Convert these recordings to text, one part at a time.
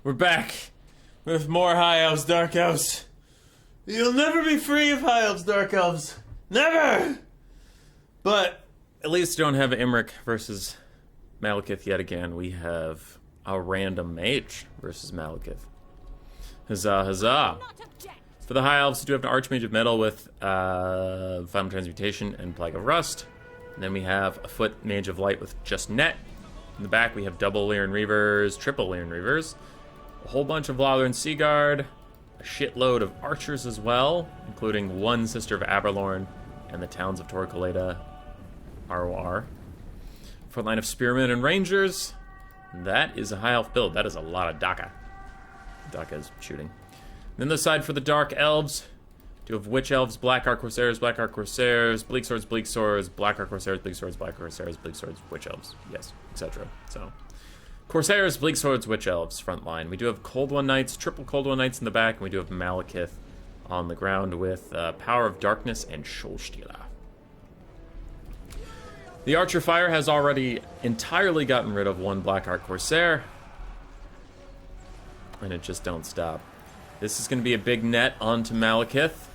We're back with more High Elves, Dark Elves. You'll never be free of High Elves, Dark Elves. Never! But at least you don't have Imric versus Malekith yet again. We have a random mage versus Malekith. Huzzah, huzzah. For the High Elves, we do have an Archmage of Metal with Final Transmutation and Plague of Rust. And then we have a Foot Mage of Light with just Net. In the back, we have double Lyran Reavers, triple Lyran Reavers, a whole bunch of Lothern Seaguard, a shitload of archers as well, including one Sister of Aberlorn and the towns of Torquelada, ROR. Front line of Spearmen and Rangers. That is a High Elf build. That is a lot of Daka. Daka's shooting. Then the side for the Dark Elves. Do have Witch Elves, Black Arc Corsairs, Black Arc Corsairs, Bleak Swords, Black Arc Corsairs, Bleak Swords, Black Corsairs, Bleak Swords, Witch Elves. Yes, etc. So, Corsairs, Bleak Swords, Witch Elves, front line. We do have Cold One Knights, triple Cold One Knights in the back, and we do have Malekith on the ground with Power of Darkness and Shoalstealer. The Archer Fire has already entirely gotten rid of one Black Arc Corsair, and it just don't stop. This is going to be a big net onto Malekith.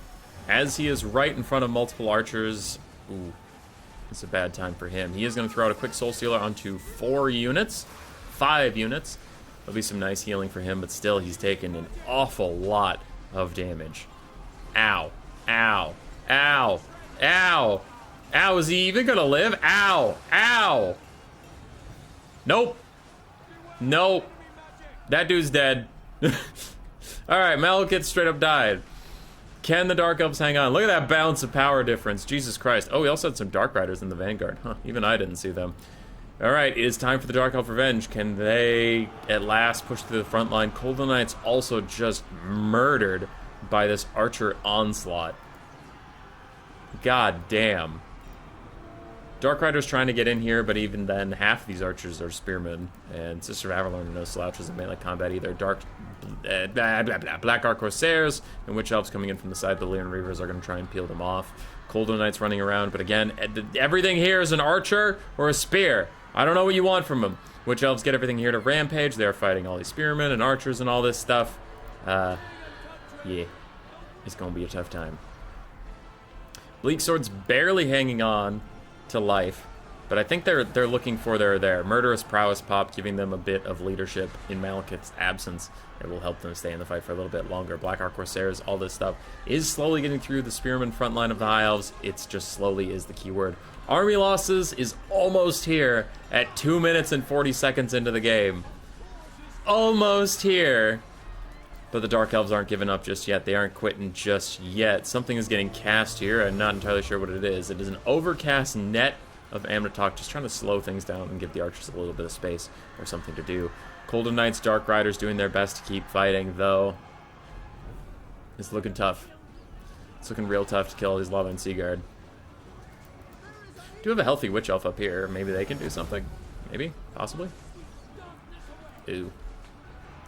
As he is right in front of multiple archers, ooh, it's a bad time for him. He is going to throw out a quick Soul Stealer onto 5 units. There'll be some nice healing for him, but still, he's taken an awful lot of damage. Ow. Ow. Ow. Ow. Ow, is he even going to live? Ow. Ow. Nope. Nope. That dude's dead. Alright, Malekith straight up died. Can the Dark Elves hang on? Look at that balance of power difference. Jesus Christ. Oh, we also had some Dark Riders in the Vanguard. Huh, even I didn't see them. Alright, it is time for the Dark Elf Revenge. Can they at last push through the front line? Cold Knights also just murdered by this Archer onslaught. God damn. Dark Rider's trying to get in here, but even then, half of these archers are spearmen, and Sister of Aberlorn are no slouches in melee combat either. Black Arc Corsairs and Witch Elves coming in from the side. The Lyran Reavers are going to try and peel them off. Cold Knights running around, but again, everything here is an archer or a spear. I don't know what you want from them. Witch Elves get everything here to rampage. They're fighting all these spearmen and archers and all this stuff. Yeah, it's going to be a tough time. Bleak Sword's barely hanging on to life, but I think they're looking for their Murderous Prowess pop, giving them a bit of leadership in Malekith's absence. It will help them stay in the fight for a little bit longer. Black Arc Corsairs, all this stuff is slowly getting through the Spearman front line of the High Elves. It's just slowly is the key word. Army losses is almost here at 2 minutes and 40 seconds into the game. Almost here. But the Dark Elves aren't giving up just yet. They aren't quitting just yet. Something is getting cast here. I'm not entirely sure what it is. It is an overcast net of Amnatok, just trying to slow things down and give the archers a little bit of space or something to do. Colden Knights, Dark Riders doing their best to keep fighting, though. It's looking tough. It's looking real tough to kill all these Lava and Seaguard. Do have a healthy Witch Elf up here. Maybe they can do something. Maybe? Possibly? Ooh.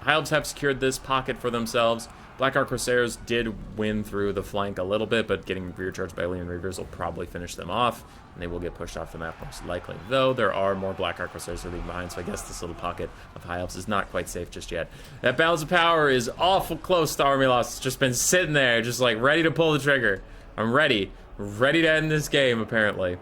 High Elves have secured this pocket for themselves. Black Arc Corsairs did win through the flank a little bit, but getting rear charged by Lyran Reavers will probably finish them off, and they will get pushed off the map most likely. Though there are more Black Arc Corsairs leaving behind, so I guess this little pocket of High Elves is not quite safe just yet. That balance of power is awful close to army loss. It's just been sitting there, just like ready to pull the trigger. I'm ready. Ready to end this game, apparently.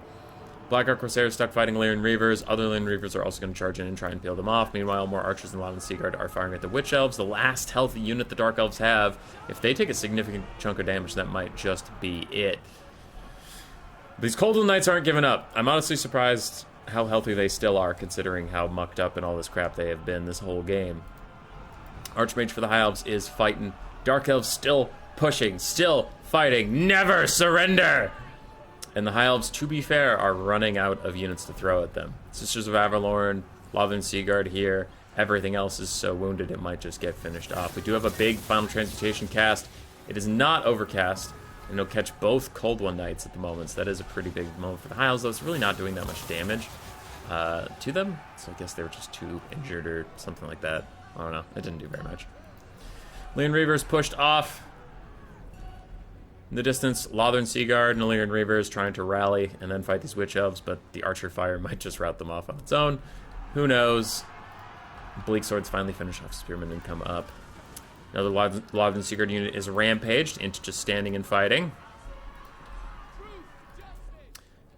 Black Arc Corsairs stuck fighting Lyran Reavers. Other Lyran Reavers are also going to charge in and try and peel them off. Meanwhile, more archers and Lava Seaguard are firing at the Witch Elves, the last healthy unit the Dark Elves have. If they take a significant chunk of damage, that might just be it. These Cold Knights aren't giving up. I'm honestly surprised how healthy they still are, considering how mucked up and all this crap they have been this whole game. Archmage for the High Elves is fighting. Dark Elves still pushing, still fighting. Never surrender! And the High Elves, to be fair, are running out of units to throw at them. Sisters of Aberlorn, Lava and Seaguard here. Everything else is so wounded it might just get finished off. We do have a big Final Transmutation cast. It is not overcast, and it'll catch both Cold One Knights at the moment, so that is a pretty big moment for the High Elves, though it's really not doing that much damage to them. So I guess they were just too injured or something like that. I don't know. It didn't do very much. Lyran Reavers pushed off. In the distance, Lothern Seaguard and Lyran Reavers trying to rally and then fight these Witch Elves, but the Archer Fire might just rout them off on its own. Who knows? Bleak Swords finally finish off Spearman and come up. Another Loudon Secret unit is rampaged into just standing and fighting.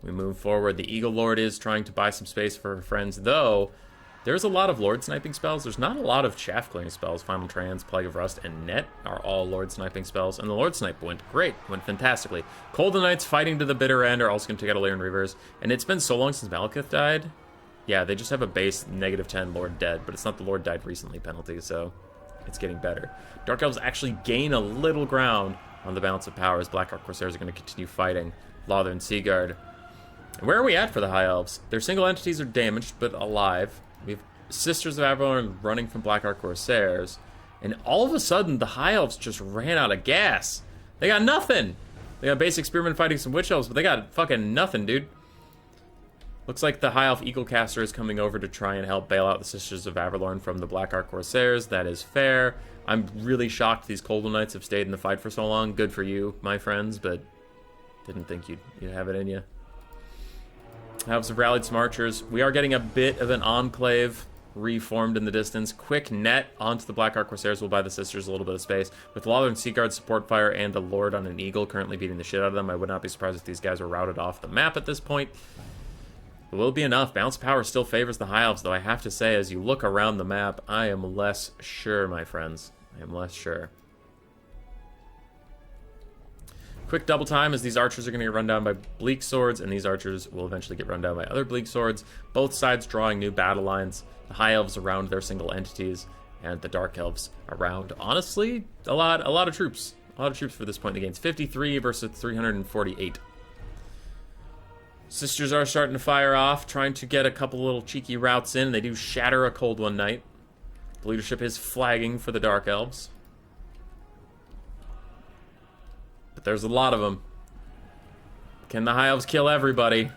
We move forward. The Eagle Lord is trying to buy some space for her friends, though there's a lot of Lord sniping spells. There's not a lot of chaff clearing spells. Final Trans, Plague of Rust, and Net are all Lord sniping spells, and the Lord snipe went great, went fantastically. Colden Knights fighting to the bitter end are also going to take out a Lyran Reavers, and it's been so long since Malekith died. Yeah, they just have a base -10 Lord dead, but it's not the Lord died recently penalty, so it's getting better. Dark Elves actually gain a little ground on the balance of power as Black Ark Corsairs are going to continue fighting Lothar and Seaguard. And where are we at for the High Elves? Their single entities are damaged, but alive. We have Sisters of Avalon running from Black Ark Corsairs, and all of a sudden, the High Elves just ran out of gas. They got nothing! They got basic Spearmen fighting some Witch Elves, but they got fucking nothing, dude. Looks like the High Elf Eaglecaster is coming over to try and help bail out the Sisters of Avalon from the Black Ark Corsairs. That is fair. I'm really shocked these Coldwell Knights have stayed in the fight for so long. Good for you, my friends, but didn't think you'd have it in you. Elves have rallied some archers. We are getting a bit of an enclave reformed in the distance. Quick net onto the Black Ark Corsairs will buy the Sisters a little bit of space. With Lothar and Seaguard support fire and a Lord on an Eagle currently beating the shit out of them, I would not be surprised if these guys were routed off the map at this point. It will be enough. Bounce power still favors the High Elves, though I have to say, as you look around the map, I am less sure, my friends. I am less sure. Quick double time as these archers are going to get run down by Bleak Swords, and these archers will eventually get run down by other Bleak Swords. Both sides drawing new battle lines. The High Elves around their single entities, and the Dark Elves around, honestly, a lot of troops. A lot of troops for this point in the game. It's 53 versus 348. Sisters are starting to fire off, trying to get a couple little cheeky routes in. They do shatter a Cold One Knight. The leadership is flagging for the Dark Elves. But there's a lot of them. Can the High Elves kill everybody?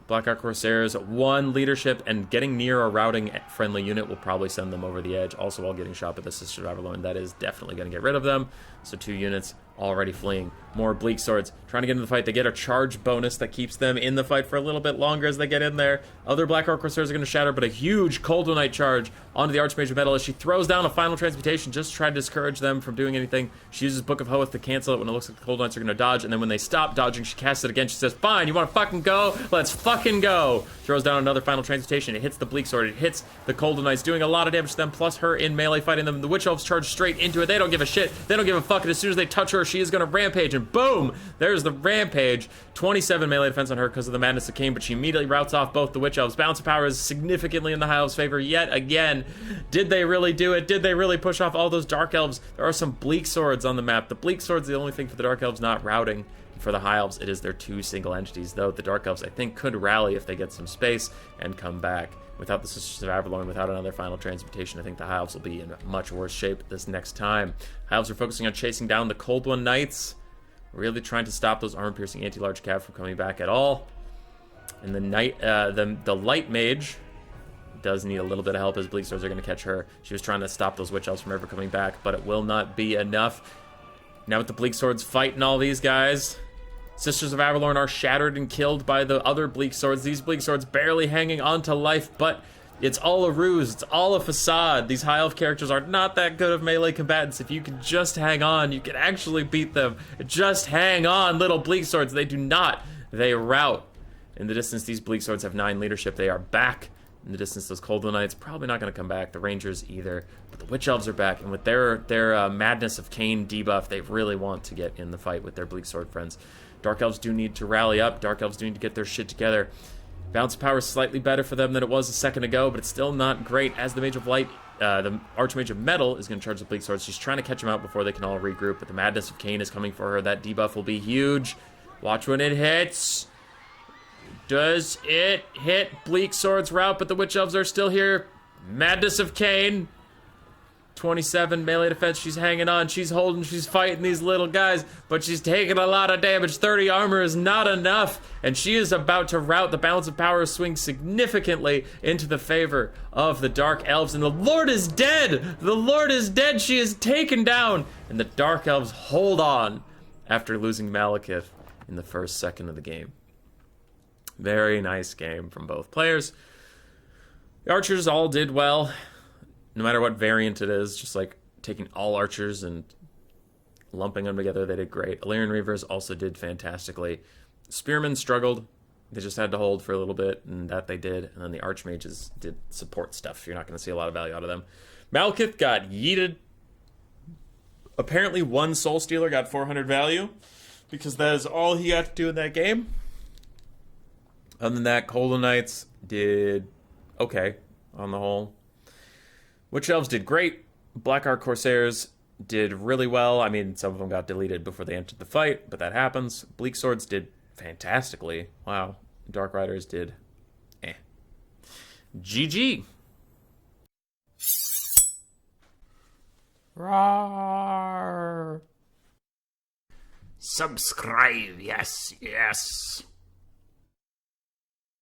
Black Ark Corsairs, one leadership, and getting near a routing friendly unit will probably send them over the edge. Also, while getting shot by the Sisters of Avalon, that is definitely going to get rid of them. So 2 units already fleeing. More Bleak Swords trying to get into the fight. They get a charge bonus that keeps them in the fight for a little bit longer as they get in there. Other Black Ark Corsairs are going to shatter, but a huge Cold Knight charge onto the Archmage of Metal as she throws down a final transmutation just to try to discourage them from doing anything. She uses Book of Hoeth to cancel it when it looks like the Cold Knights are going to dodge, and then when they stop dodging, she casts it again. She says, fine, you want to fucking go? Let's fucking go! Throws down another final transmutation. It hits the Bleak Sword. It hits the Cold Knights, doing a lot of damage to them, plus her in melee fighting them. The Witch Elves charge straight into it. They don't give a shit. They don't give a fuck. And as soon as they touch her, she is going to rampage, and boom! There's the rampage. 27 melee defense on her because of the Madness of Cain, but she immediately routes off both the Witch Elves. Balance of power is significantly in the High Elves' favor yet again. Did they really do it? Did they really push off all those Dark Elves? There are some Bleak Swords on the map. The Bleak Sword's the only thing for the Dark Elves not routing. For the High Elves, it is their 2 single entities, though the Dark Elves, I think, could rally if they get some space and come back. Without the Sisters of Avalon, without another final transmutation, I think the High Elves will be in much worse shape this next time. High Elves are focusing on chasing down the Cold One Knights, really trying to stop those armor-piercing anti-large cav from coming back at all. And the Light Mage does need a little bit of help as Bleak Swords are going to catch her. She was trying to stop those Witch Elves from ever coming back, but it will not be enough. Now with the Bleak Swords fighting all these guys, Sisters of Avalon are shattered and killed by the other Bleak Swords. These Bleak Swords barely hanging on to life, but it's all a ruse. It's all a facade. These High Elf characters are not that good of melee combatants. If you can just hang on, you can actually beat them. Just hang on, little Bleak Swords. They do not. They rout. In the distance, these Bleak Swords have 9 leadership. They are back. In the distance, those Cold Knights probably not going to come back. The Rangers either. But the Witch Elves are back. And with their Madness of Cain debuff, they really want to get in the fight with their Bleak Sword friends. Dark Elves do need to rally up. Dark Elves do need to get their shit together. Bounce power is slightly better for them than it was a second ago, but it's still not great as the Mage of Light, the Archmage of Metal is going to charge the Bleak Swords. She's trying to catch them out before they can all regroup, but the Madness of Cain is coming for her. That debuff will be huge. Watch when it hits. Does it hit? Bleak Swords route, but the Witch Elves are still here. Madness of Cain. 27 melee defense. She's hanging on. She's holding. She's fighting these little guys, but she's taking a lot of damage. 30 armor is not enough, and she is about to rout. The balance of power swings significantly into the favor of the Dark Elves, and the Lord is dead. The Lord is dead. She is taken down, and the Dark Elves hold on after losing Malekith in the first second of the game. Very nice game from both players. The archers all did well, no matter what variant it is, just like taking all archers and lumping them together, they did great. Illyrian Reavers also did fantastically. Spearmen struggled. They just had to hold for a little bit, and that they did. And then the Archmages did support stuff. You're not going to see a lot of value out of them. Malekith got yeeted. Apparently one Soul Stealer got 400 value, because that is all he got to do in that game. Other than that, Golden Knights did okay on the whole. Witch Elves did great. Black Ark Corsairs did really well. I mean, some of them got deleted before they entered the fight, but that happens. Bleak Swords did fantastically. Wow. Dark Riders did GG. Rawr. Subscribe, yes, yes.